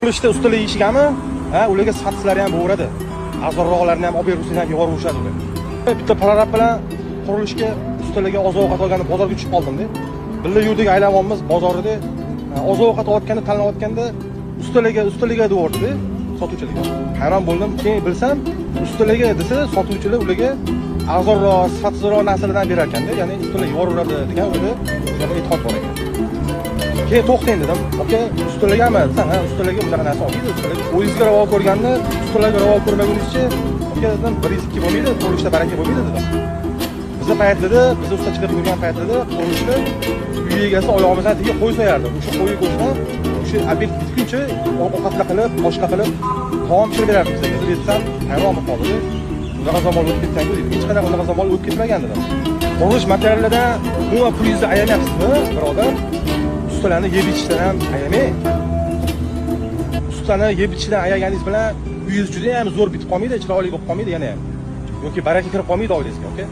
Qurilishda ustalar ishgami? Ha, ularga sifatsizlari ham bo'veradi. Arzonroqlarni ham olib berishni ham yuborib urishadi ular. Bitta prorab bilan qurilishga ustalarga oziq-ovqat olganda bozorga tushib qoldim-da. Birga yurdik aylanamiz bozorida. Oziq-ovqat olayotganda, tanlayotganda ustalarga deyordi-da, sotuvchilarga. Hayron bo'ldim. Keyin bilsam, ustalarga desa, sotuvchilar ularga arzonroq, sifatsizroq narsalardan berar ekanda, ya'ni ustalar yuboradi degan o'yda e'tiqod bor ekan. Keyin to'xtang dedim. Aka, ustalargami desam, ha, ustalarga bunaqa narsa olmaydi. Ustalarga o'zingizga ravo ko'rganni, ustalarga ravo ko'rmagunizcha, aka dedim, 1-2 bo'lmaydi, qurilishda baraka bo'lmaydi dedim. Bizning paytlarda, biz ustachilik qilgan paytlarda qurilishda uy egasi oyog'imizdan tega qo'y so'yardi. O'sha qo'yni go'shtdan o'sha obyekt bitguncha ovqatlar qilib, boshqa qilib taom pishirib berardi bizga. Biz etsam, hayron bo'lib qoldi. Unaqa zamon o'tib ketgan-ku deydi. Hech qanaqa unaqa zamon o'tib ketmagan dedim. Qurilish materiallarida umuman pulingizni ayamayapsizmi, birodar? Ustalarni yeb ichishdan ham ayamang. Ustani yeb ichishdan ayaganingiz bilan uyingiz juda ham zo'r bitib qolmaydi, chiroyli bo'lib qolmaydi yana ham. Yoki baraka kirib qolmaydi oilangizga, okay?